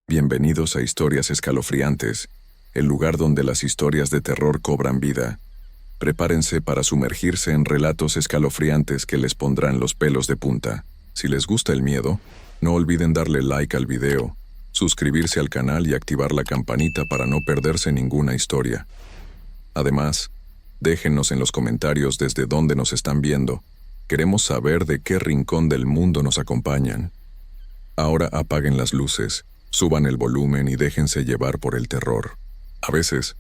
Bienvenidos a Historias Escalofriantes, el lugar donde las historias de terror cobran vida. Prepárense para sumergirse en relatos escalofriantes que les pondrán los pelos de punta. Si les gusta el miedo, no olviden darle like al video, suscribirse al canal y activar la campanita para no perderse ninguna historia. Además, déjennos en los comentarios desde dónde nos están viendo. Queremos saber de qué rincón del mundo nos acompañan. Ahora apaguen las luces, suban el volumen y déjense llevar por el terror. A veces,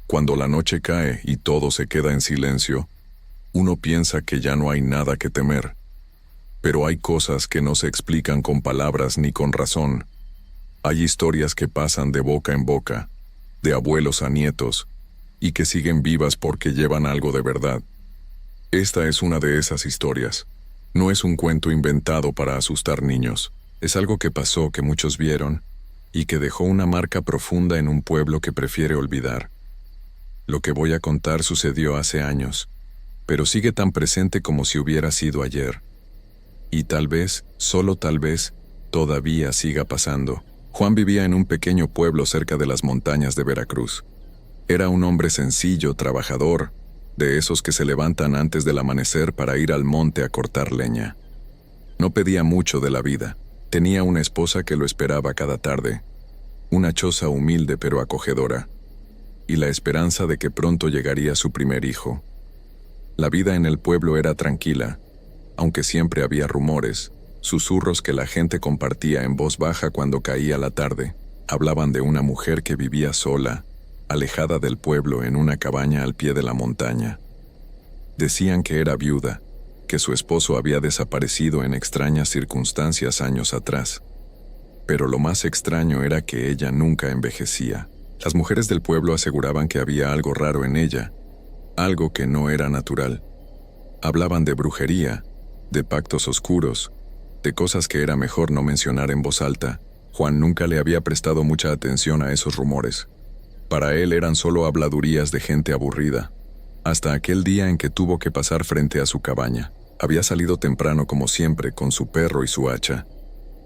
cuando la noche cae y todo se queda en silencio, uno piensa que ya no hay nada que temer. Pero hay cosas que no se explican con palabras ni con razón. Hay historias que pasan de boca en boca, de abuelos a nietos, y que siguen vivas porque llevan algo de verdad. Esta es una de esas historias. No es un cuento inventado para asustar niños. Es algo que pasó, que muchos vieron, y que dejó una marca profunda en un pueblo que prefiere olvidar. Lo que voy a contar sucedió hace años, pero sigue tan presente como si hubiera sido ayer. Y tal vez, solo tal vez, todavía siga pasando. Juan vivía en un pequeño pueblo cerca de las montañas de Veracruz. Era un hombre sencillo, trabajador, de esos que se levantan antes del amanecer para ir al monte a cortar leña. No pedía mucho de la vida. Tenía una esposa que lo esperaba cada tarde, una choza humilde pero acogedora, y la esperanza de que pronto llegaría su primer hijo. La vida en el pueblo era tranquila, aunque siempre había rumores, susurros que la gente compartía en voz baja cuando caía la tarde. Hablaban de una mujer que vivía sola, alejada del pueblo en una cabaña al pie de la montaña. Decían que era viuda, que su esposo había desaparecido en extrañas circunstancias años atrás. Pero lo más extraño era que ella nunca envejecía. Las mujeres del pueblo aseguraban que había algo raro en ella, algo que no era natural. Hablaban de brujería, de pactos oscuros, de cosas que era mejor no mencionar en voz alta. Juan nunca le había prestado mucha atención a esos rumores. Para él eran solo habladurías de gente aburrida. Hasta aquel día en que tuvo que pasar frente a su cabaña. Había salido temprano como siempre, con su perro y su hacha.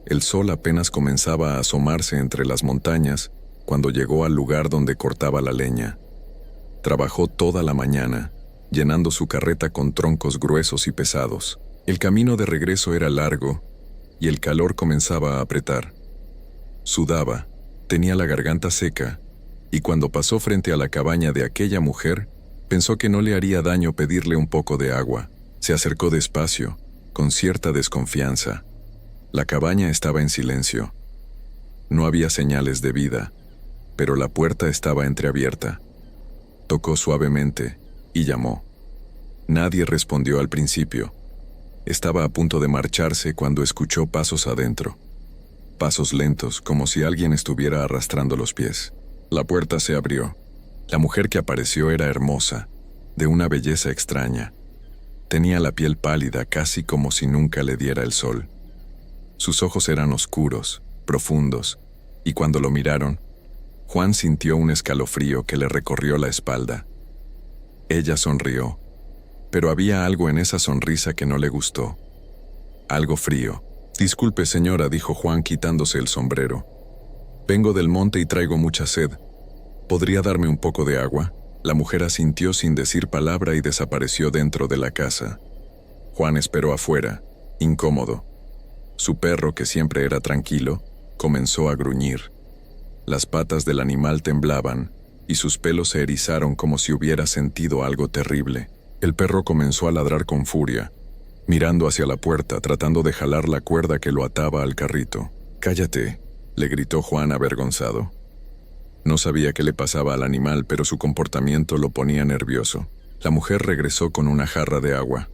El sol apenas comenzaba a asomarse entre las montañas cuando llegó al lugar donde cortaba la leña. Trabajó toda la mañana, llenando su carreta con troncos gruesos y pesados. El camino de regreso era largo y el calor comenzaba a apretar. Sudaba, tenía la garganta seca, y cuando pasó frente a la cabaña de aquella mujer, pensó que no le haría daño pedirle un poco de agua. Se acercó despacio, con cierta desconfianza. La cabaña estaba en silencio. No había señales de vida, pero la puerta estaba entreabierta. Tocó suavemente y llamó. Nadie respondió al principio. Estaba a punto de marcharse cuando escuchó pasos adentro. Pasos lentos, como si alguien estuviera arrastrando los pies. La puerta se abrió. La mujer que apareció era hermosa, de una belleza extraña. Tenía la piel pálida, casi como si nunca le diera el sol. Sus ojos eran oscuros, profundos, y cuando lo miraron, Juan sintió un escalofrío que le recorrió la espalda. Ella sonrió, pero había algo en esa sonrisa que no le gustó. Algo frío. «Disculpe, señora», dijo Juan quitándose el sombrero. «Vengo del monte y traigo mucha sed. ¿Podría darme un poco de agua?» La mujer asintió sin decir palabra y desapareció dentro de la casa. Juan esperó afuera, incómodo. Su perro, que siempre era tranquilo, comenzó a gruñir. Las patas del animal temblaban, y sus pelos se erizaron como si hubiera sentido algo terrible. El perro comenzó a ladrar con furia, mirando hacia la puerta, tratando de jalar la cuerda que lo ataba al carrito. «Cállate», le gritó Juan avergonzado. No sabía qué le pasaba al animal, pero su comportamiento lo ponía nervioso. La mujer regresó con una jarra de agua.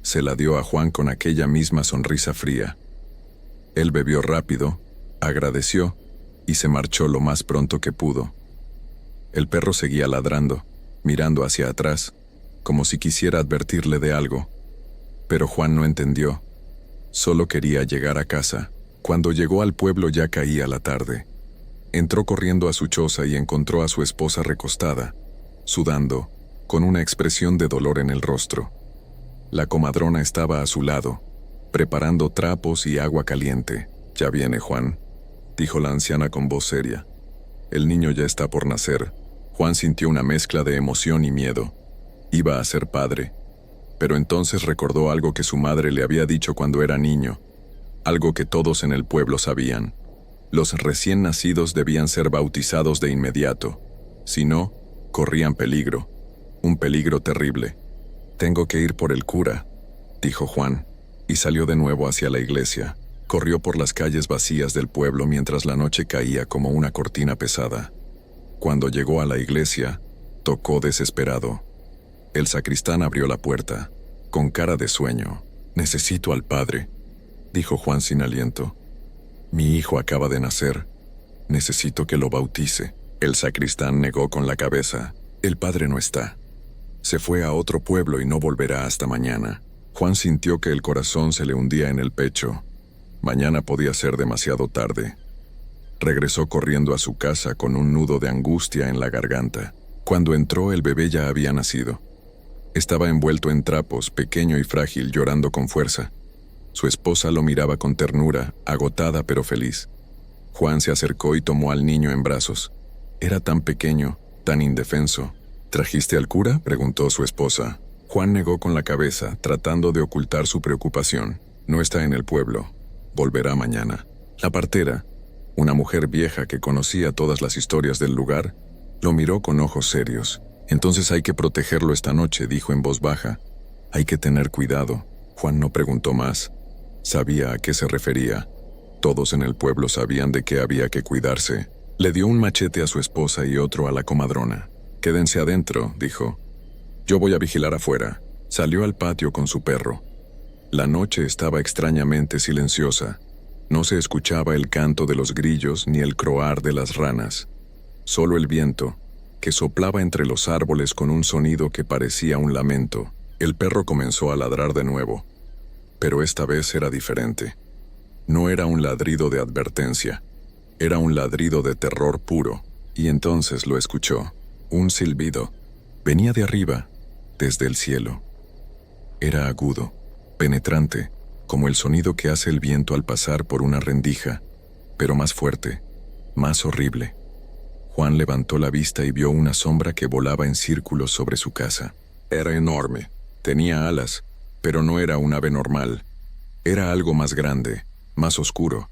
Se la dio a Juan con aquella misma sonrisa fría. Él bebió rápido, agradeció y se marchó lo más pronto que pudo. El perro seguía ladrando, mirando hacia atrás, como si quisiera advertirle de algo. Pero Juan no entendió. Solo quería llegar a casa. Cuando llegó al pueblo ya caía la tarde. Entró corriendo a su choza y encontró a su esposa recostada, sudando, con una expresión de dolor en el rostro. La comadrona estaba a su lado, preparando trapos y agua caliente. «Ya viene, Juan», dijo la anciana con voz seria. El niño ya está por nacer. Juan sintió una mezcla de emoción y miedo. Iba a ser padre. Pero entonces recordó algo que su madre le había dicho cuando era niño, algo que todos en el pueblo sabían. Los recién nacidos debían ser bautizados de inmediato. Si no, corrían peligro, un peligro terrible. «Tengo que ir por el cura», dijo Juan, y salió de nuevo hacia la iglesia. Corrió por las calles vacías del pueblo mientras la noche caía como una cortina pesada. Cuando llegó a la iglesia, tocó desesperado. El sacristán abrió la puerta, con cara de sueño. «Necesito al padre», dijo Juan sin aliento. «Mi hijo acaba de nacer. Necesito que lo bautice». El sacristán negó con la cabeza. «El padre no está. Se fue a otro pueblo y no volverá hasta mañana». Juan sintió que el corazón se le hundía en el pecho. Mañana podía ser demasiado tarde. Regresó corriendo a su casa con un nudo de angustia en la garganta. Cuando entró, el bebé ya había nacido. Estaba envuelto en trapos, pequeño y frágil, llorando con fuerza. Su esposa lo miraba con ternura, agotada pero feliz. Juan se acercó y tomó al niño en brazos. Era tan pequeño, tan indefenso. «¿Trajiste al cura?», preguntó su esposa. Juan negó con la cabeza, tratando de ocultar su preocupación. «No está en el pueblo. Volverá mañana». La partera, una mujer vieja que conocía todas las historias del lugar, lo miró con ojos serios. «Entonces hay que protegerlo esta noche», dijo en voz baja. «Hay que tener cuidado». Juan no preguntó más. Sabía a qué se refería. Todos en el pueblo sabían de qué había que cuidarse. Le dio un machete a su esposa y otro a la comadrona. «Quédense adentro», dijo. «Yo voy a vigilar afuera». Salió al patio con su perro. La noche estaba extrañamente silenciosa. No se escuchaba el canto de los grillos ni el croar de las ranas. Solo el viento, que soplaba entre los árboles con un sonido que parecía un lamento. El perro comenzó a ladrar de nuevo. Pero esta vez era diferente. No era un ladrido de advertencia. Era un ladrido de terror puro. Y entonces lo escuchó. Un silbido. Venía de arriba, desde el cielo. Era agudo, penetrante, como el sonido que hace el viento al pasar por una rendija, pero más fuerte, más horrible. Juan levantó la vista y vio una sombra que volaba en círculos sobre su casa. Era enorme, tenía alas, pero no era un ave normal. Era algo más grande, más oscuro.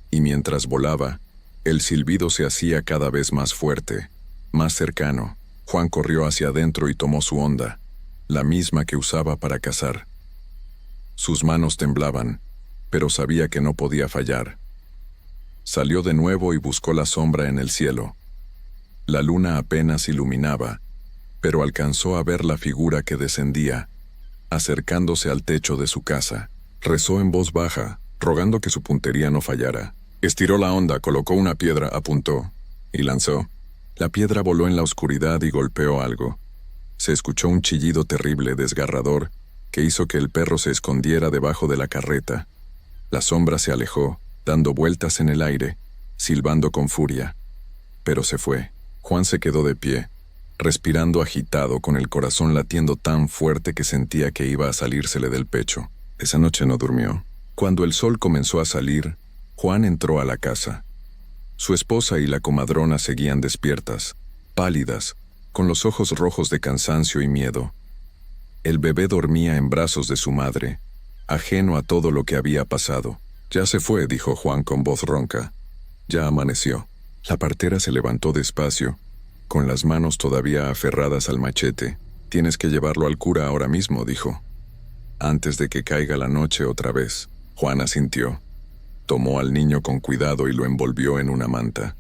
Y mientras volaba, el silbido se hacía cada vez más fuerte, más cercano. Juan corrió hacia adentro y tomó su honda, la misma que usaba para cazar. Sus manos temblaban, pero sabía que no podía fallar. Salió de nuevo y buscó la sombra en el cielo. La luna apenas iluminaba, pero alcanzó a ver la figura que descendía, acercándose al techo de su casa. Rezó en voz baja, rogando que su puntería no fallara. Estiró la honda, colocó una piedra, apuntó y lanzó. La piedra voló en la oscuridad y golpeó algo. Se escuchó un chillido terrible, desgarrador, que hizo que el perro se escondiera debajo de la carreta. La sombra se alejó, dando vueltas en el aire, silbando con furia. Pero se fue. Juan se quedó de pie, respirando agitado, con el corazón latiendo tan fuerte que sentía que iba a salírsele del pecho. Esa noche no durmió. Cuando el sol comenzó a salir, Juan entró a la casa. Su esposa y la comadrona seguían despiertas, pálidas, con los ojos rojos de cansancio y miedo. El bebé dormía en brazos de su madre, ajeno a todo lo que había pasado. «Ya se fue», dijo Juan con voz ronca. «Ya amaneció». La partera se levantó despacio, con las manos todavía aferradas al machete. «Tienes que llevarlo al cura ahora mismo», dijo. «Antes de que caiga la noche otra vez». Juan asintió. Tomó al niño con cuidado y lo envolvió en una manta.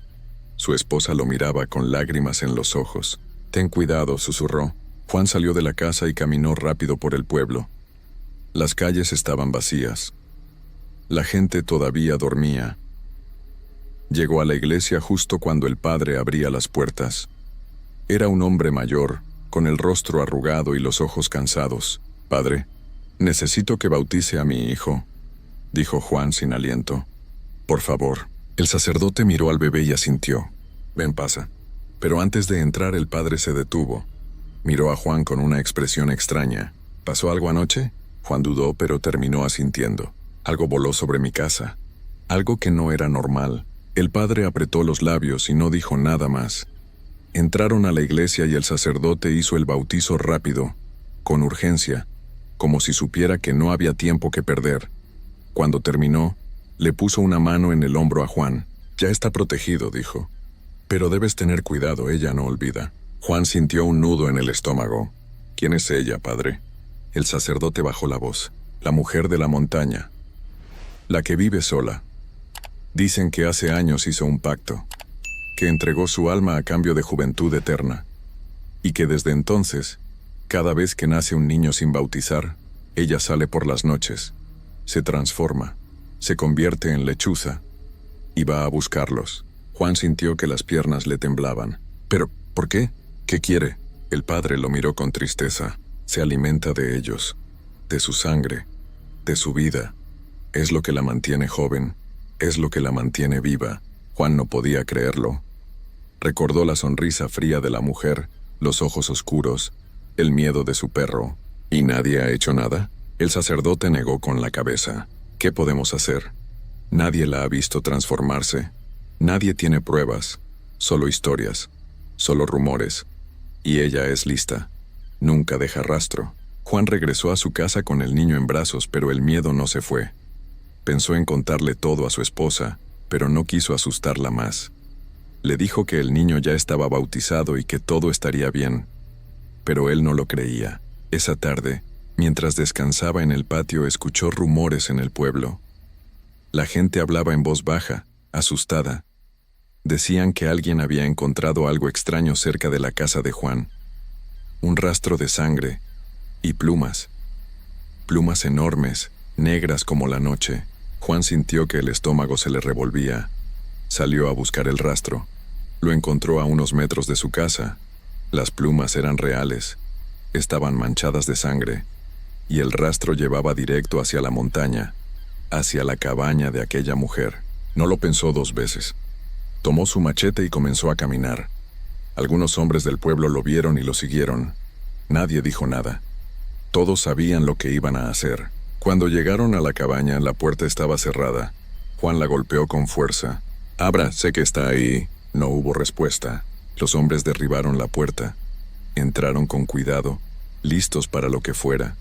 Su esposa lo miraba con lágrimas en los ojos. «Ten cuidado», susurró. Juan salió de la casa y caminó rápido por el pueblo. Las calles estaban vacías. La gente todavía dormía. Llegó a la iglesia justo cuando el padre abría las puertas. Era un hombre mayor, con el rostro arrugado y los ojos cansados. «Padre, necesito que bautice a mi hijo», dijo Juan sin aliento. «Por favor». El sacerdote miró al bebé y asintió. «Ven, pasa». Pero antes de entrar el padre se detuvo. Miró a Juan con una expresión extraña. «¿Pasó algo anoche?». Juan dudó, pero terminó asintiendo. «Algo voló sobre mi casa. Algo que no era normal. El padre apretó los labios y no dijo nada más. Entraron a la iglesia y el sacerdote hizo el bautizo rápido, con urgencia, como si supiera que no había tiempo que perder. Cuando terminó, le puso una mano en el hombro a Juan. «Ya está protegido», dijo. «Pero debes tener cuidado, ella no olvida». Juan sintió un nudo en el estómago. «¿Quién es ella, padre?» El sacerdote bajó la voz. «La mujer de la montaña. La que vive sola. Dicen que hace años hizo un pacto, que entregó su alma a cambio de juventud eterna, y que desde entonces, cada vez que nace un niño sin bautizar, ella sale por las noches, se transforma, se convierte en lechuza, y va a buscarlos». Juan sintió que las piernas le temblaban. «¿Pero por qué? ¿Qué quiere?» El padre lo miró con tristeza. «Se alimenta de ellos, de su sangre, de su vida. Es lo que la mantiene joven, es lo que la mantiene viva». Juan no podía creerlo. Recordó la sonrisa fría de la mujer, los ojos oscuros, el miedo de su perro. «¿Y nadie ha hecho nada?» El sacerdote negó con la cabeza. «¿Qué podemos hacer? Nadie la ha visto transformarse. Nadie tiene pruebas, solo historias, solo rumores. Y ella es lista. Nunca deja rastro». Juan regresó a su casa con el niño en brazos, pero el miedo no se fue. Pensó en contarle todo a su esposa, pero no quiso asustarla más. Le dijo que el niño ya estaba bautizado y que todo estaría bien. Pero él no lo creía. Esa tarde, mientras descansaba en el patio, escuchó rumores en el pueblo. La gente hablaba en voz baja, asustada. Decían que alguien había encontrado algo extraño cerca de la casa de Juan. Un rastro de sangre y plumas. Plumas enormes, negras como la noche. Juan sintió que el estómago se le revolvía. Salió a buscar el rastro. Lo encontró a unos metros de su casa. Las plumas eran reales. Estaban manchadas de sangre. Y el rastro llevaba directo hacia la montaña, hacia la cabaña de aquella mujer. No lo pensó dos veces. Tomó su machete y comenzó a caminar. Algunos hombres del pueblo lo vieron y lo siguieron. Nadie dijo nada. Todos sabían lo que iban a hacer. Cuando llegaron a la cabaña, la puerta estaba cerrada. Juan la golpeó con fuerza. «Abra, sé que está ahí». No hubo respuesta. Los hombres derribaron la puerta. Entraron con cuidado, listos para lo que fuera.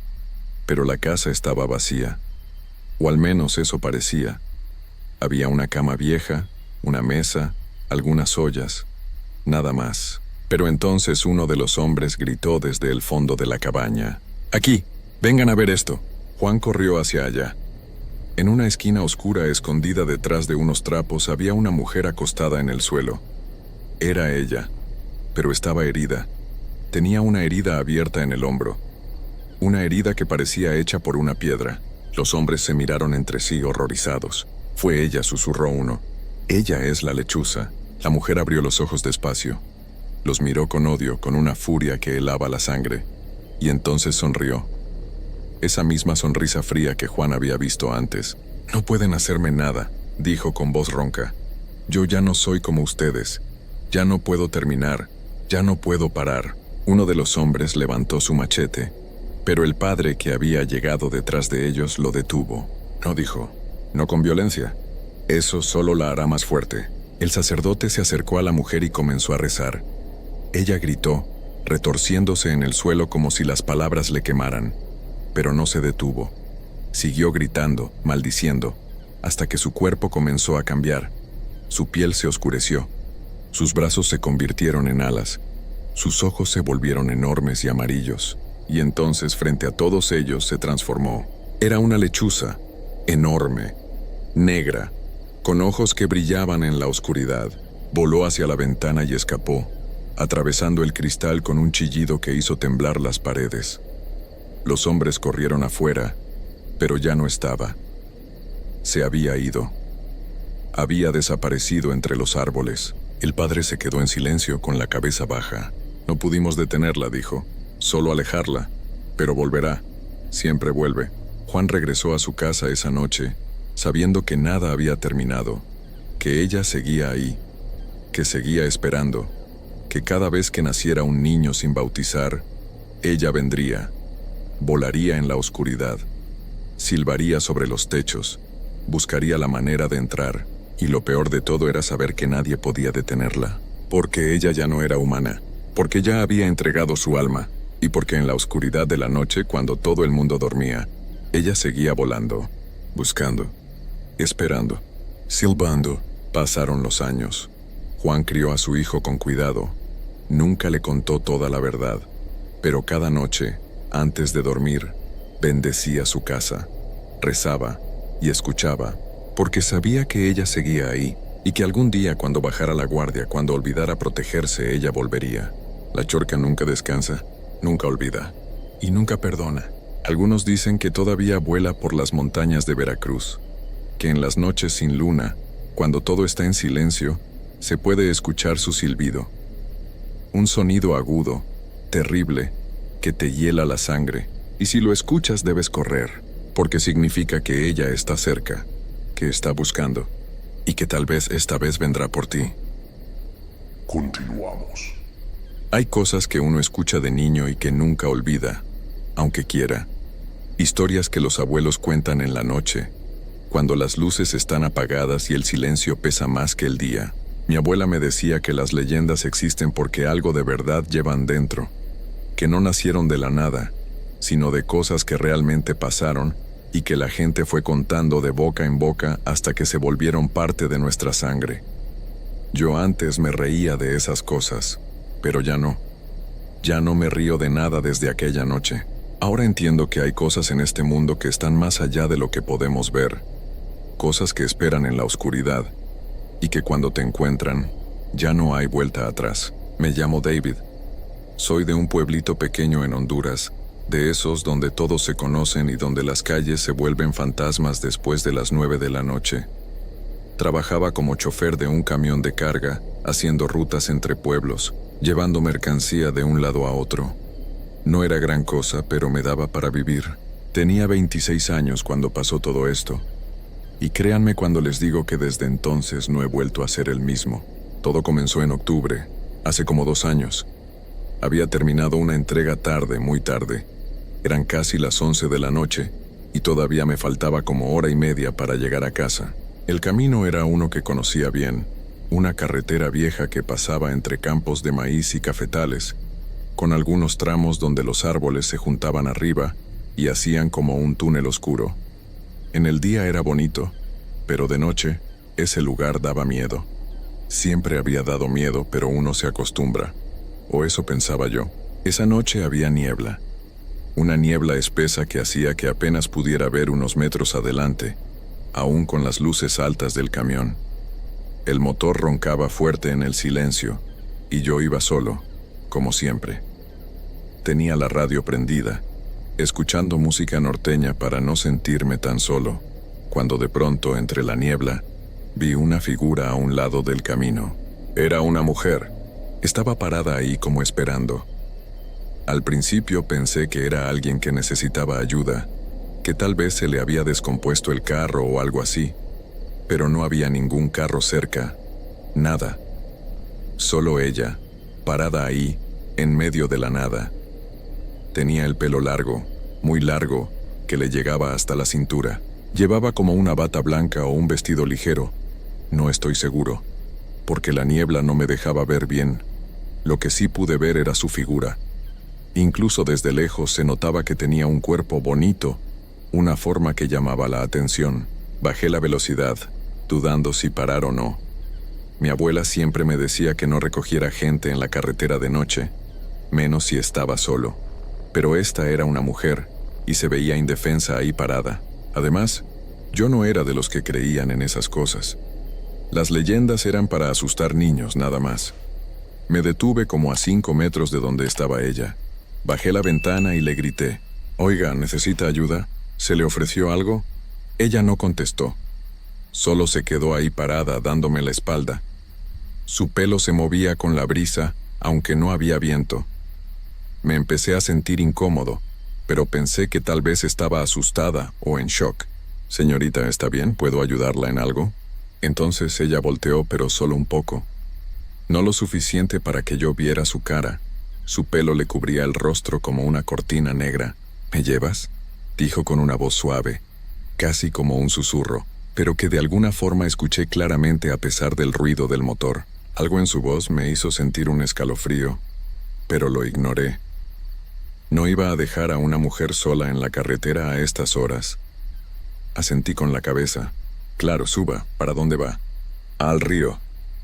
Pero la casa estaba vacía. O al menos eso parecía. Había una cama vieja, una mesa, algunas ollas. Nada más. Pero entonces uno de los hombres gritó desde el fondo de la cabaña. «¡Aquí! ¡Vengan a ver esto!». Juan corrió hacia allá. En una esquina oscura, escondida detrás de unos trapos, había una mujer acostada en el suelo. Era ella, pero estaba herida. Tenía una herida abierta en el hombro. Una herida que parecía hecha por una piedra. Los hombres se miraron entre sí horrorizados. «Fue ella», susurró uno. «Ella es la lechuza». La mujer abrió los ojos despacio. Los miró con odio, con una furia que helaba la sangre. Y entonces sonrió. Esa misma sonrisa fría que Juan había visto antes. «No pueden hacerme nada», dijo con voz ronca. «Yo ya no soy como ustedes. Ya no puedo terminar. Ya no puedo parar». Uno de los hombres levantó su machete, pero el padre que había llegado detrás de ellos lo detuvo. «No», dijo. «No con violencia. Eso solo la hará más fuerte». El sacerdote se acercó a la mujer y comenzó a rezar. Ella gritó, retorciéndose en el suelo como si las palabras le quemaran. Pero no se detuvo. Siguió gritando, maldiciendo, hasta que su cuerpo comenzó a cambiar. Su piel se oscureció. Sus brazos se convirtieron en alas. Sus ojos se volvieron enormes y amarillos. Y entonces, frente a todos ellos, se transformó. Era una lechuza, enorme, negra, con ojos que brillaban en la oscuridad. Voló hacia la ventana y escapó, atravesando el cristal con un chillido que hizo temblar las paredes. Los hombres corrieron afuera, pero ya no estaba. Se había ido. Había desaparecido entre los árboles. El padre se quedó en silencio con la cabeza baja. «No pudimos detenerla», dijo. «Solo alejarla. Pero volverá. Siempre vuelve». Juan regresó a su casa esa noche, sabiendo que nada había terminado, que ella seguía ahí, que seguía esperando, que cada vez que naciera un niño sin bautizar, ella vendría. Volaría en la oscuridad, silbaría sobre los techos, buscaría la manera de entrar, Y lo peor de todo era saber que nadie podía detenerla, porque ella ya no era humana, porque ya había entregado su alma, y porque en la oscuridad de la noche, cuando todo el mundo dormía, ella seguía volando, buscando, esperando, silbando. Pasaron los años. Juan crió a su hijo con cuidado. Nunca le contó toda la verdad, pero cada noche, antes de dormir, bendecía su casa, rezaba y escuchaba, porque sabía que ella seguía ahí, y que algún día cuando bajara la guardia, cuando olvidara protegerse, ella volvería. La chorca nunca descansa, nunca olvida, y nunca perdona. Algunos dicen que todavía vuela por las montañas de Veracruz, que en las noches sin luna, cuando todo está en silencio, se puede escuchar su silbido. Un sonido agudo, terrible, que te hiela la sangre, y si lo escuchas debes correr, porque significa que ella está cerca, que está buscando, y que tal vez esta vez vendrá por ti. Continuamos. Hay cosas que uno escucha de niño y que nunca olvida, aunque quiera. Historias que los abuelos cuentan en la noche, cuando las luces están apagadas y el silencio pesa más que el día. Mi abuela me decía que las leyendas existen porque algo de verdad llevan dentro, que no nacieron de la nada, sino de cosas que realmente pasaron y que la gente fue contando de boca en boca hasta que se volvieron parte de nuestra sangre. Yo antes me reía de esas cosas, pero ya no. Ya no me río de nada desde aquella noche. Ahora entiendo que hay cosas en este mundo que están más allá de lo que podemos ver, cosas que esperan en la oscuridad, y que cuando te encuentran, ya no hay vuelta atrás. Me llamo David. Soy de un pueblito pequeño en Honduras, de esos donde todos se conocen y donde las calles se vuelven fantasmas después de las 9 de la noche. Trabajaba como chofer de un camión de carga, haciendo rutas entre pueblos, llevando mercancía de un lado a otro. No era gran cosa, pero me daba para vivir. Tenía 26 años cuando pasó todo esto. Y créanme cuando les digo que desde entonces no he vuelto a ser el mismo. Todo comenzó en octubre, hace como 2 años. Había terminado una entrega tarde, muy tarde. Eran casi las 11 de la noche, y todavía me faltaba como hora y media para llegar a casa. El camino era uno que conocía bien, una carretera vieja que pasaba entre campos de maíz y cafetales, con algunos tramos donde los árboles se juntaban arriba y hacían como un túnel oscuro. En el día era bonito, pero de noche, ese lugar daba miedo. Siempre había dado miedo, pero uno se acostumbra. O eso pensaba yo. Esa noche había niebla. Una niebla espesa que hacía que apenas pudiera ver unos metros adelante, aún con las luces altas del camión. El motor roncaba fuerte en el silencio, y yo iba solo, como siempre. Tenía la radio prendida, escuchando música norteña para no sentirme tan solo, cuando de pronto, entre la niebla, vi una figura a un lado del camino. Era una mujer. Estaba parada ahí como esperando. Al principio pensé que era alguien que necesitaba ayuda, que tal vez se le había descompuesto el carro o algo así, pero no había ningún carro cerca, nada. Solo ella, parada ahí, en medio de la nada. Tenía el pelo largo, muy largo, que le llegaba hasta la cintura. Llevaba como una bata blanca o un vestido ligero. No estoy seguro, porque la niebla no me dejaba ver bien. Lo que sí pude ver era su figura. Incluso desde lejos se notaba que tenía un cuerpo bonito, una forma que llamaba la atención. Bajé la velocidad, dudando si parar o no. Mi abuela siempre me decía que no recogiera gente en la carretera de noche, menos si estaba solo. Pero esta era una mujer, y se veía indefensa ahí parada. Además, yo no era de los que creían en esas cosas. Las leyendas eran para asustar niños, nada más. Me detuve como a 5 metros de donde estaba ella. Bajé la ventana y le grité: «Oiga, ¿necesita ayuda? ¿Se le ofreció algo?» Ella no contestó. Solo se quedó ahí parada, dándome la espalda. Su pelo se movía con la brisa, aunque no había viento. Me empecé a sentir incómodo, pero pensé que tal vez estaba asustada o en shock. «Señorita, ¿está bien? ¿Puedo ayudarla en algo?» Entonces ella volteó, pero solo un poco. No lo suficiente para que yo viera su cara. Su pelo le cubría el rostro como una cortina negra. «¿Me llevas?», dijo con una voz suave, casi como un susurro. pero que de alguna forma escuché claramente a pesar del ruido del motor. Algo en su voz me hizo sentir un escalofrío, pero lo ignoré. No iba a dejar a una mujer sola en la carretera a estas horas. Asentí con la cabeza. Claro, suba. ¿Para dónde va? Al río,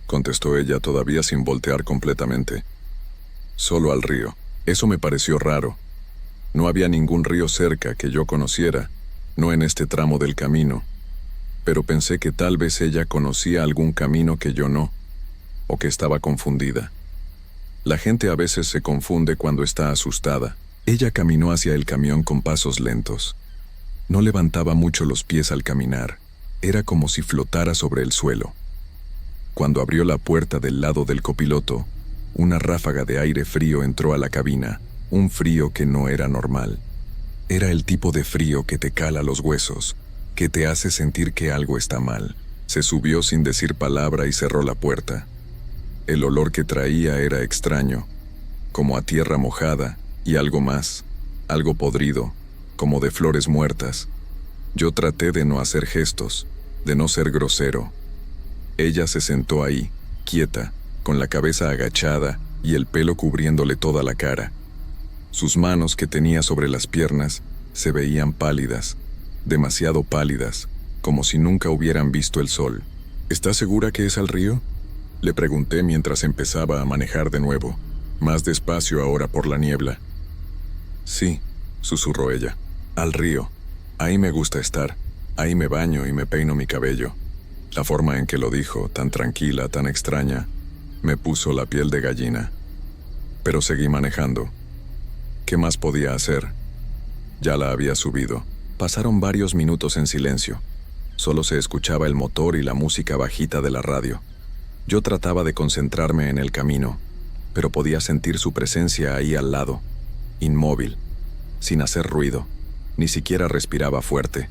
contestó ella todavía sin voltear completamente. Solo al río. Eso me pareció raro. No había ningún río cerca que yo conociera, no en este tramo del camino. Pero pensé que tal vez ella conocía algún camino que yo no, o que estaba confundida. La gente a veces se confunde cuando está asustada. Ella caminó hacia el camión con pasos lentos. No levantaba mucho los pies al caminar. Era como si flotara sobre el suelo. Cuando abrió la puerta del lado del copiloto, una ráfaga de aire frío entró a la cabina, un frío que no era normal. Era el tipo de frío que te cala los huesos, que te hace sentir que algo está mal. Se subió sin decir palabra y cerró la puerta. El olor que traía era extraño, como a tierra mojada y algo más, algo podrido, como de flores muertas. Yo traté de no hacer gestos, de no ser grosero. Ella se sentó ahí, quieta, con la cabeza agachada y el pelo cubriéndole toda la cara. Sus manos que tenía sobre las piernas se veían pálidas, demasiado pálidas, como si nunca hubieran visto el sol. ¿Estás segura que es al río?, le pregunté mientras empezaba a manejar de nuevo, más despacio ahora por la niebla. Sí, susurró ella, al río. Ahí me gusta estar, ahí me baño y me peino mi cabello. La forma en que lo dijo, tan tranquila, tan extraña, me puso la piel de gallina. Pero seguí manejando. ¿Qué más podía hacer? Ya la había subido. Pasaron varios minutos en silencio. Solo se escuchaba el motor y la música bajita de la radio. Yo trataba de concentrarme en el camino, pero podía sentir su presencia ahí al lado, inmóvil, sin hacer ruido, ni siquiera respiraba fuerte.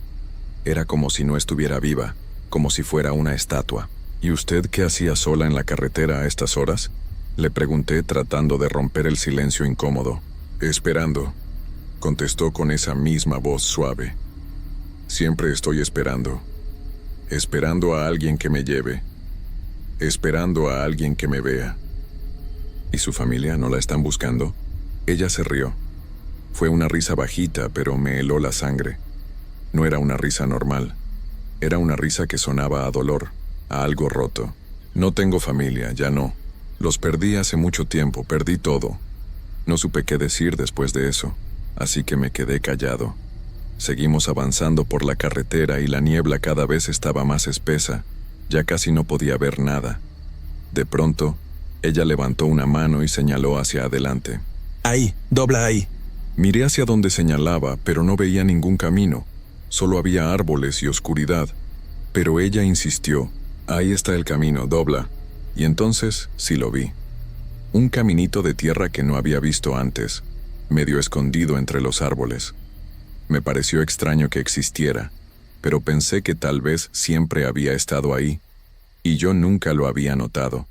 Era como si no estuviera viva, como si fuera una estatua. ¿Y usted qué hacía sola en la carretera a estas horas?, le pregunté tratando de romper el silencio incómodo. Esperando, contestó con esa misma voz suave. Siempre estoy esperando. Esperando a alguien que me lleve. Esperando a alguien que me vea. ¿Y su familia no la están buscando? Ella se rió. Fue una risa bajita, pero me heló la sangre. No era una risa normal. Era una risa que sonaba a dolor, a algo roto. No tengo familia, ya no. Los perdí hace mucho tiempo, perdí todo. No supe qué decir después de eso, así que me quedé callado. Seguimos avanzando por la carretera y la niebla cada vez estaba más espesa. Ya casi no podía ver nada. De pronto, ella levantó una mano y señaló hacia adelante. Ahí, dobla ahí. Miré hacia donde señalaba, pero no veía ningún camino. Solo había árboles y oscuridad. Pero ella insistió. Ahí está el camino, dobla. Y entonces sí lo vi. Un caminito de tierra que no había visto antes, medio escondido entre los árboles. Me pareció extraño que existiera, pero pensé que tal vez siempre había estado ahí, y yo nunca lo había notado.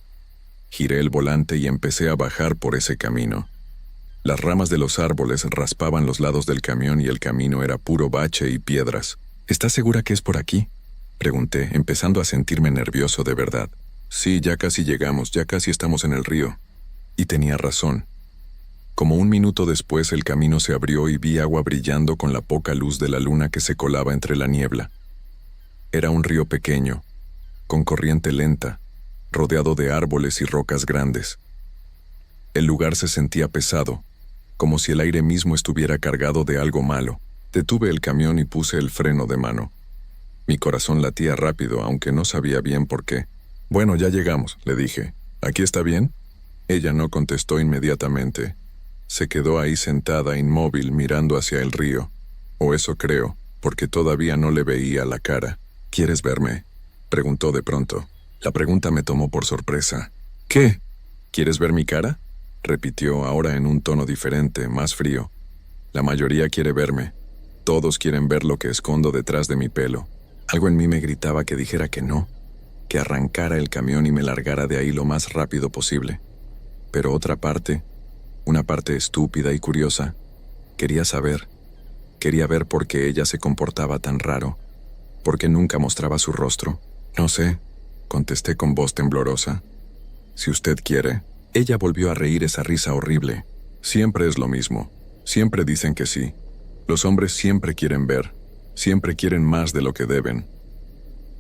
Giré el volante y empecé a bajar por ese camino. Las ramas de los árboles raspaban los lados del camión y el camino era puro bache y piedras. ¿Estás segura que es por aquí?, pregunté, empezando a sentirme nervioso de verdad. Sí, ya casi llegamos, ya casi estamos en el río. Y tenía razón. Como un minuto después el camino se abrió y vi agua brillando con la poca luz de la luna que se colaba entre la niebla. Era un río pequeño, con corriente lenta, rodeado de árboles y rocas grandes. El lugar se sentía pesado, como si el aire mismo estuviera cargado de algo malo. Detuve el camión y puse el freno de mano. Mi corazón latía rápido, aunque no sabía bien por qué. Bueno, ya llegamos, le dije. ¿Aquí está bien? Ella no contestó inmediatamente. Se quedó ahí sentada, inmóvil, mirando hacia el río. O eso creo, porque todavía no le veía la cara. ¿Quieres verme?, preguntó de pronto. La pregunta me tomó por sorpresa. ¿Qué? ¿Quieres ver mi cara?, repitió ahora en un tono diferente, más frío. La mayoría quiere verme. Todos quieren ver lo que escondo detrás de mi pelo. Algo en mí me gritaba que dijera que no, que arrancara el camión y me largara de ahí lo más rápido posible. Pero otra parte, una parte estúpida y curiosa, quería saber. Quería ver por qué ella se comportaba tan raro. ¿Por qué nunca mostraba su rostro? No sé, contesté con voz temblorosa. Si usted quiere. Ella volvió a reír esa risa horrible. Siempre es lo mismo. Siempre dicen que sí. Los hombres siempre quieren ver. Siempre quieren más de lo que deben.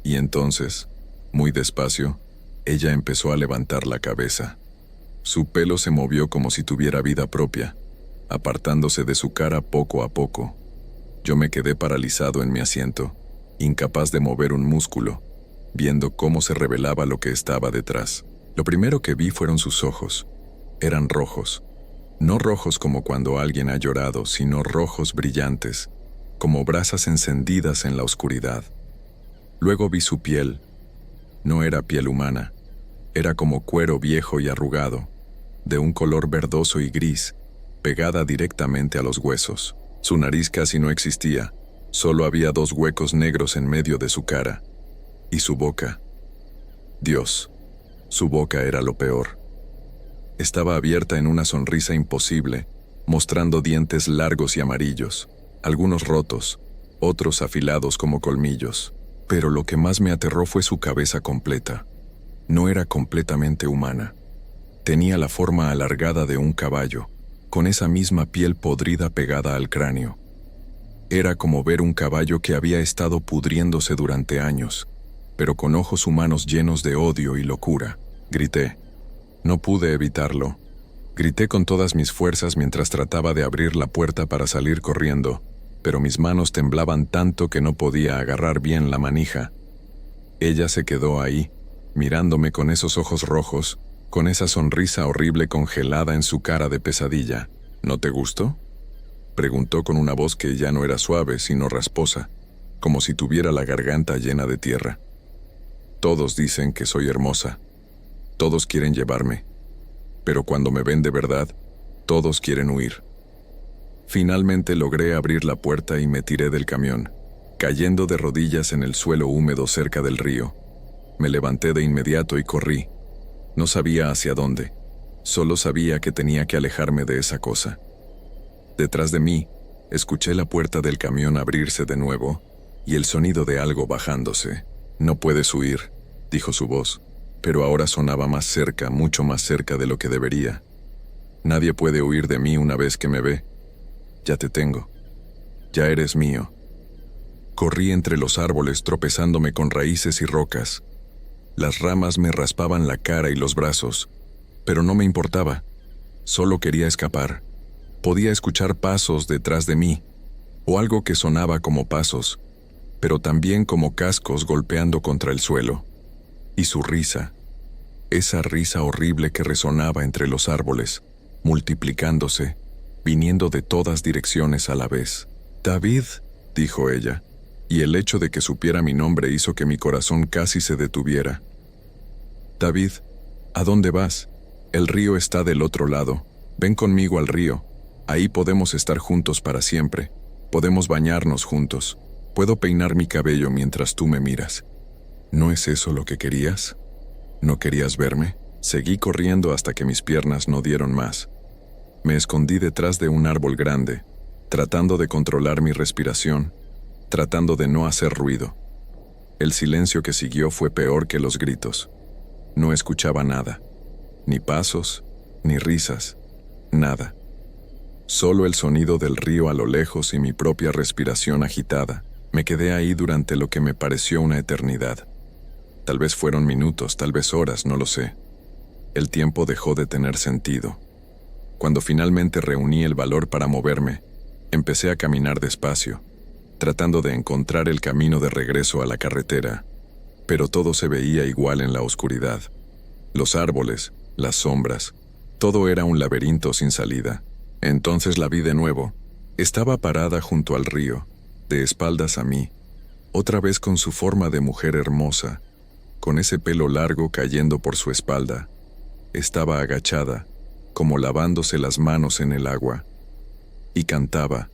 Y entonces, muy despacio, ella empezó a levantar la cabeza. Su pelo se movió como si tuviera vida propia, apartándose de su cara poco a poco. Yo me quedé paralizado en mi asiento, incapaz de mover un músculo, viendo cómo se revelaba lo que estaba detrás. Lo primero que vi fueron sus ojos. Eran rojos. No rojos como cuando alguien ha llorado, sino rojos brillantes, como brasas encendidas en la oscuridad. Luego vi su piel. No era piel humana. Era como cuero viejo y arrugado, de un color verdoso y gris, pegada directamente a los huesos. Su nariz casi no existía. Solo había 2 huecos negros en medio de su cara. Y su boca. Dios. Su boca era lo peor. Estaba abierta en una sonrisa imposible, mostrando dientes largos y amarillos, algunos rotos, otros afilados como colmillos. Pero lo que más me aterró fue su cabeza completa. No era completamente humana. Tenía la forma alargada de un caballo, con esa misma piel podrida pegada al cráneo. Era como ver un caballo que había estado pudriéndose durante años, pero con ojos humanos llenos de odio y locura. Grité. No pude evitarlo. Grité con todas mis fuerzas mientras trataba de abrir la puerta para salir corriendo, pero mis manos temblaban tanto que no podía agarrar bien la manija. Ella se quedó ahí, mirándome con esos ojos rojos, con esa sonrisa horrible congelada en su cara de pesadilla. ¿No te gustó?, preguntó con una voz que ya no era suave, sino rasposa, como si tuviera la garganta llena de tierra. Todos dicen que soy hermosa. Todos quieren llevarme. Pero cuando me ven de verdad, todos quieren huir. Finalmente logré abrir la puerta y me tiré del camión, cayendo de rodillas en el suelo húmedo cerca del río. Me levanté de inmediato y corrí. No sabía hacia dónde. Solo sabía que tenía que alejarme de esa cosa. Detrás de mí, escuché la puerta del camión abrirse de nuevo y el sonido de algo bajándose. «No puedes huir», dijo su voz, pero ahora sonaba más cerca, mucho más cerca de lo que debería. «Nadie puede huir de mí una vez que me ve. Ya te tengo. Ya eres mío». Corrí entre los árboles tropezándome con raíces y rocas. Las ramas me raspaban la cara y los brazos, pero no me importaba. Solo quería escapar. Podía escuchar pasos detrás de mí, o algo que sonaba como pasos, pero también como cascos golpeando contra el suelo. Y su risa, esa risa horrible que resonaba entre los árboles, multiplicándose, viniendo de todas direcciones a la vez. «David», dijo ella, y el hecho de que supiera mi nombre hizo que mi corazón casi se detuviera. «David, ¿a dónde vas? El río está del otro lado. Ven conmigo al río. Ahí podemos estar juntos para siempre. Podemos bañarnos juntos. Puedo peinar mi cabello mientras tú me miras». ¿No es eso lo que querías? ¿No querías verme? Seguí corriendo hasta que mis piernas no dieron más. Me escondí detrás de un árbol grande, tratando de controlar mi respiración, tratando de no hacer ruido. El silencio que siguió fue peor que los gritos. No escuchaba nada, ni pasos, ni risas, nada. Solo el sonido del río a lo lejos y mi propia respiración agitada. Me quedé ahí durante lo que me pareció una eternidad. Tal vez fueron minutos, tal vez horas, no lo sé. El tiempo dejó de tener sentido. Cuando finalmente reuní el valor para moverme, empecé a caminar despacio, tratando de encontrar el camino de regreso a la carretera, pero todo se veía igual en la oscuridad. Los árboles, las sombras, todo era un laberinto sin salida. Entonces la vi de nuevo. Estaba parada junto al río, de espaldas a mí, otra vez con su forma de mujer hermosa, con ese pelo largo cayendo por su espalda. Estaba agachada, como lavándose las manos en el agua, y cantaba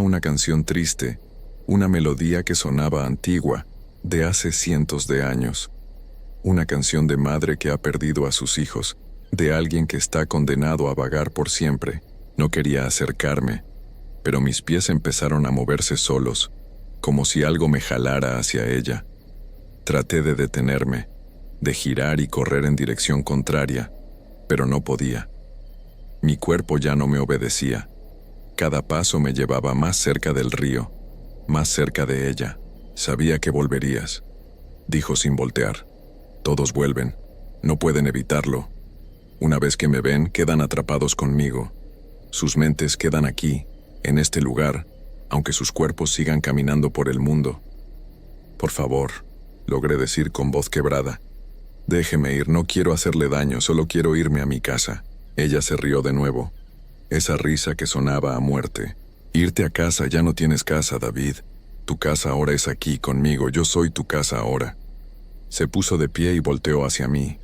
una canción triste, una melodía que sonaba antigua, de hace cientos de años. Una canción de madre que ha perdido a sus hijos, de alguien que está condenado a vagar por siempre. No quería acercarme, pero mis pies empezaron a moverse solos, como si algo me jalara hacia ella. Traté de detenerme, de girar y correr en dirección contraria, pero no podía. Mi cuerpo ya no me obedecía. Cada paso me llevaba más cerca del río, más cerca de ella. Sabía que volverías, dijo sin voltear. Todos vuelven, no pueden evitarlo. Una vez que me ven, quedan atrapados conmigo. Sus mentes quedan aquí, en este lugar, aunque sus cuerpos sigan caminando por el mundo. Por favor, logré decir con voz quebrada. Déjeme ir, no quiero hacerle daño, solo quiero irme a mi casa. Ella se rió de nuevo. Esa risa que sonaba a muerte. Irte a casa, ya no tienes casa, David. Tu casa ahora es aquí, conmigo, yo soy tu casa ahora. Se puso de pie y volteó hacia mí.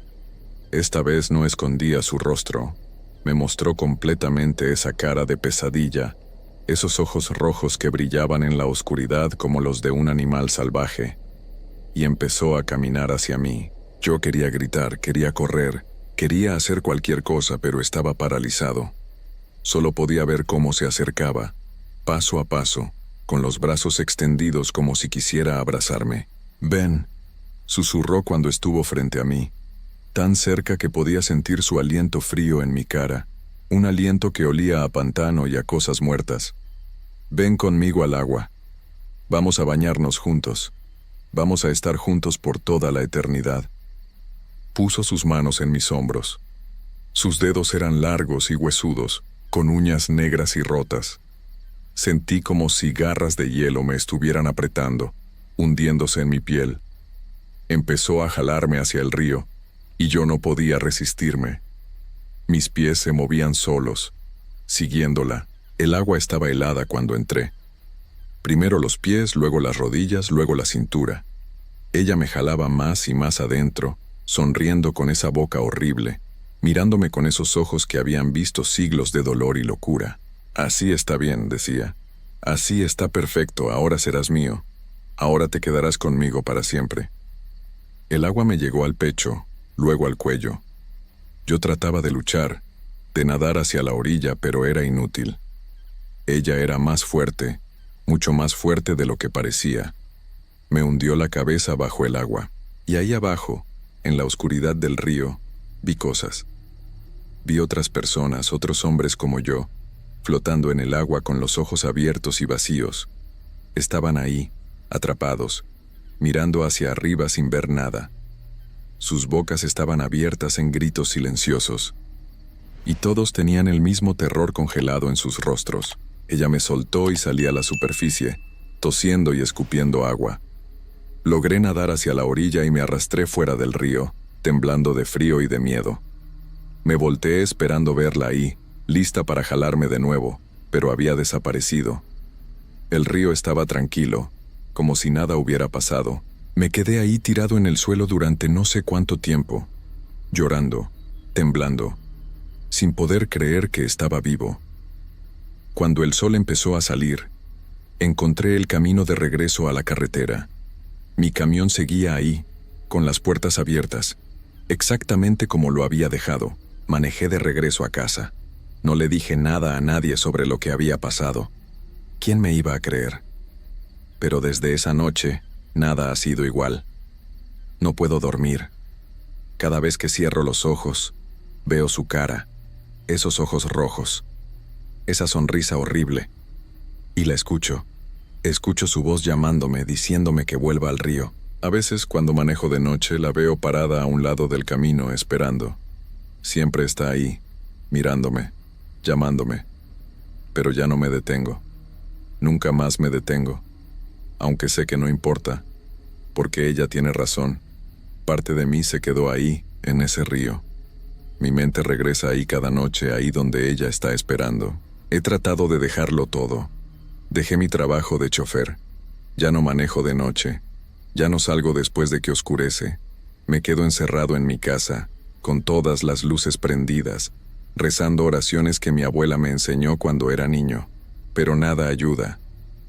Esta vez no escondía su rostro. Me mostró completamente esa cara de pesadilla, esos ojos rojos que brillaban en la oscuridad como los de un animal salvaje. Y empezó a caminar hacia mí. Yo quería gritar, quería correr, quería hacer cualquier cosa, pero estaba paralizado. Solo podía ver cómo se acercaba, paso a paso, con los brazos extendidos como si quisiera abrazarme. «Ven», susurró cuando estuvo frente a mí, tan cerca que podía sentir su aliento frío en mi cara, un aliento que olía a pantano y a cosas muertas. «Ven conmigo al agua. Vamos a bañarnos juntos. Vamos a estar juntos por toda la eternidad». Puso sus manos en mis hombros. Sus dedos eran largos y huesudos, con uñas negras y rotas. Sentí como si garras de hielo me estuvieran apretando, hundiéndose en mi piel. Empezó a jalarme hacia el río, y yo no podía resistirme. Mis pies se movían solos, siguiéndola. El agua estaba helada cuando entré. Primero los pies, luego las rodillas, luego la cintura. Ella me jalaba más y más adentro, sonriendo con esa boca horrible, mirándome con esos ojos que habían visto siglos de dolor y locura. «Así está bien», decía. «Así está perfecto, ahora serás mío. Ahora te quedarás conmigo para siempre». El agua me llegó al pecho, luego al cuello. Yo trataba de luchar, de nadar hacia la orilla, pero era inútil. Ella era más fuerte, mucho más fuerte de lo que parecía. Me hundió la cabeza bajo el agua, y ahí abajo, en la oscuridad del río, vi cosas. Vi otras personas, otros hombres como yo, flotando en el agua con los ojos abiertos y vacíos. Estaban ahí, atrapados, mirando hacia arriba sin ver nada. Sus bocas estaban abiertas en gritos silenciosos, y todos tenían el mismo terror congelado en sus rostros. Ella me soltó y salí a la superficie, tosiendo y escupiendo agua. Logré nadar hacia la orilla y me arrastré fuera del río, temblando de frío y de miedo. Me volteé esperando verla ahí, lista para jalarme de nuevo, pero había desaparecido. El río estaba tranquilo, como si nada hubiera pasado. Me quedé ahí tirado en el suelo durante no sé cuánto tiempo, llorando, temblando, sin poder creer que estaba vivo. Cuando el sol empezó a salir, encontré el camino de regreso a la carretera. Mi camión seguía ahí, con las puertas abiertas, exactamente como lo había dejado. Manejé de regreso a casa. No le dije nada a nadie sobre lo que había pasado. ¿Quién me iba a creer? Pero desde esa noche, nada ha sido igual. No puedo dormir. Cada vez que cierro los ojos, veo su cara, esos ojos rojos, esa sonrisa horrible, y la escucho. Escucho su voz llamándome, diciéndome que vuelva al río. A veces, cuando manejo de noche, la veo parada a un lado del camino, esperando. Siempre está ahí, mirándome, llamándome. Pero ya no me detengo. Nunca más me detengo. Aunque sé que no importa, porque ella tiene razón. Parte de mí se quedó ahí, en ese río. Mi mente regresa ahí cada noche, ahí donde ella está esperando. He tratado de dejarlo todo. Dejé mi trabajo de chofer. Ya no manejo de noche. Ya no salgo después de que oscurece. Me quedo encerrado en mi casa, con todas las luces prendidas, rezando oraciones que mi abuela me enseñó cuando era niño. Pero nada ayuda,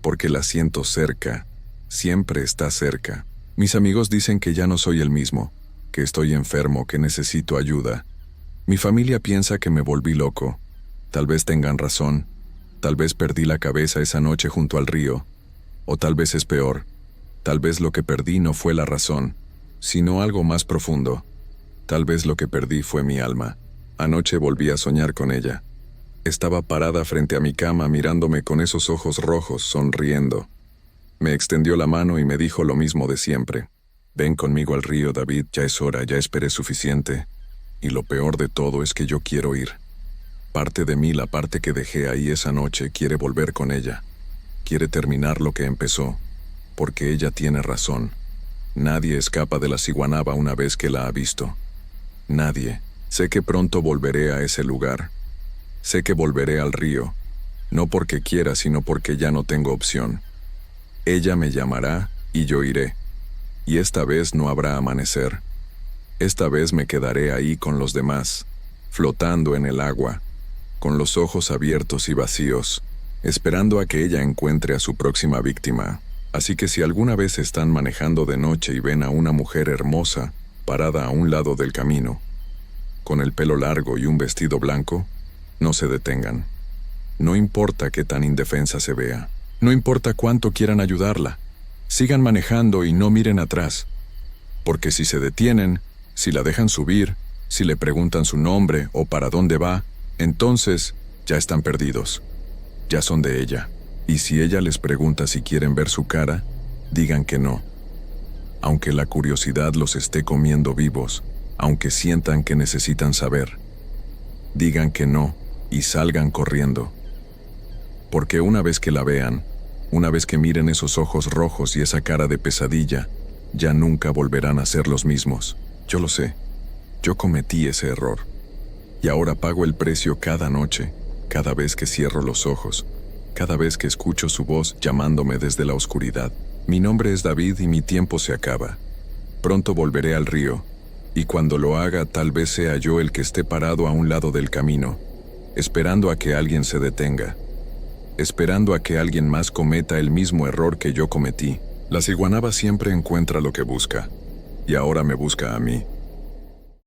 porque la siento cerca, siempre está cerca. Mis amigos dicen que ya no soy el mismo, que estoy enfermo, que necesito ayuda. Mi familia piensa que me volví loco. Tal vez tengan razón. Tal vez perdí la cabeza esa noche junto al río. O tal vez es peor. Tal vez lo que perdí no fue la razón, sino algo más profundo. Tal vez lo que perdí fue mi alma. Anoche volví a soñar con ella. Estaba parada frente a mi cama mirándome con esos ojos rojos, sonriendo. Me extendió la mano y me dijo lo mismo de siempre. Ven conmigo al río, David, ya es hora, ya esperé suficiente. Y lo peor de todo es que yo quiero ir. Parte de mí, la parte que dejé ahí esa noche, quiere volver con ella. Quiere terminar lo que empezó, porque ella tiene razón. Nadie escapa de la ciguanaba una vez que la ha visto. Nadie. Sé que pronto volveré a ese lugar. Sé que volveré al río, no porque quiera, sino porque ya no tengo opción. Ella me llamará y yo iré. Y esta vez no habrá amanecer. Esta vez me quedaré ahí con los demás, flotando en el agua, con los ojos abiertos y vacíos, esperando a que ella encuentre a su próxima víctima. Así que si alguna vez están manejando de noche y ven a una mujer hermosa parada a un lado del camino, con el pelo largo y un vestido blanco, no se detengan. No importa qué tan indefensa se vea. No importa cuánto quieran ayudarla. Sigan manejando y no miren atrás. Porque si se detienen, si la dejan subir, si le preguntan su nombre o para dónde va, entonces ya están perdidos. Ya son de ella. Y si ella les pregunta si quieren ver su cara, digan que no. Aunque la curiosidad los esté comiendo vivos, aunque sientan que necesitan saber, digan que no y salgan corriendo. Porque una vez que la vean, una vez que miren esos ojos rojos y esa cara de pesadilla, ya nunca volverán a ser los mismos. Yo lo sé. Yo cometí ese error. Y ahora pago el precio cada noche, cada vez que cierro los ojos, cada vez que escucho su voz llamándome desde la oscuridad. Mi nombre es David y mi tiempo se acaba. Pronto volveré al río, y cuando lo haga tal vez sea yo el que esté parado a un lado del camino, esperando a que alguien se detenga, esperando a que alguien más cometa el mismo error que yo cometí. La ciguanaba siempre encuentra lo que busca, y ahora me busca a mí.